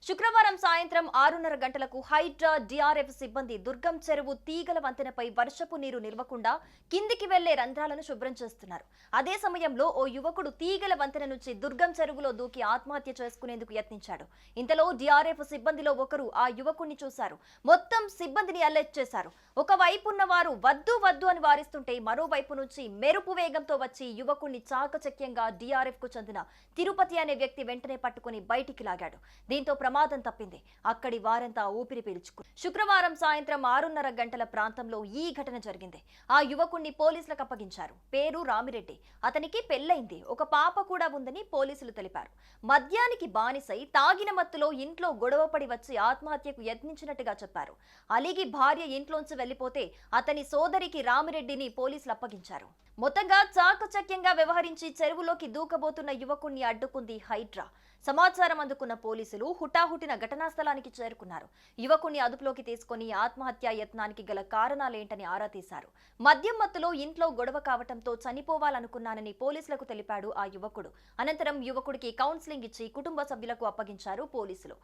శుక్రవారం సాయంత్రం 6:30 గంటలకు హైడ్రా డిఆర్ఎఫ్ సిబ్బంది దుర్గం చెరువు తీగల వంతెనపై వర్షపు నీరు నిల్వకుండా కిందికి వెళ్లే రంధ్రాలను శుభ్రం చేస్తున్నారు. అదే సమయంలో ఓ యువకుడు తీగల వంతెన నుంచి దుర్గం చెరువులో దూకి ఆత్మహత్య చేసుకునేందుకు యత్నించాడు. ఇంతలో డిఆర్ఎఫ్ సిబ్బందిలో ఒకరు ఆ యువకుడిని చూశారు. మొత్తం సిబ్బందిని అలర్ట్ చేశారు. ఒకవైపున్న వారు వద్దు వద్దు అని వారిస్తుంటే మరోవైపు నుంచి మెరుపు వేగంతో వచ్చి యువకుడిని చాకచక్యంగా డిఆర్ఎఫ్ కు చెందిన తిరుపతి అనే వ్యక్తి వెంటనే పట్టుకుని బయటికి లాగాడు. దీంతో ప్రమాదం తప్పింది. అక్కడి వారంతా ఊపిరి పీల్చుకున్నారు. శుక్రవారం సాయంత్రం 6:30 గంటల ప్రాంతంలో ఈ ఘటన జరిగింది. ఆ యువకుణ్ణి పోలీసులకు అప్పగించారు. పేరు రామిరెడ్డి. అతనికి పెళ్లైంది. ఒక పాప కూడా ఉందని పోలీసులు తెలిపారు. మద్యానికి బానిసై తాగిన మత్తులో ఇంట్లో గొడవపడి వచ్చి ఆత్మహత్యకు యత్నించినట్టుగా చెప్పారు. అలిగి భార్య ఇంట్లోంచి వెళ్లిపోతే అతని సోదరికి రామిరెడ్డిని పోలీసులు అప్పగించారు. మొత్తంగా చాకచక్యంగా వ్యవహరించి చెరువులోకి దూకబోతున్న యువకుణ్ణి అడ్డుకుంది హైడ్రా. సమాచారం అందుకున్న పోలీసులు హుటాహుటిన ఘటనా స్థలానికి చేరుకున్నారు. యువకుణ్ణి అదుపులోకి తీసుకుని ఆత్మహత్యా యత్నానికి గల కారణాలేంటని ఆరా తీశారు. మద్యం మత్తులో ఇంట్లో గొడవ కావటంతో చనిపోవాలనుకున్నానని పోలీసులకు తెలిపాడు ఆ యువకుడు. అనంతరం యువకుడికి కౌన్సిలింగ్ ఇచ్చి కుటుంబ సభ్యులకు అప్పగించారు పోలీసులు.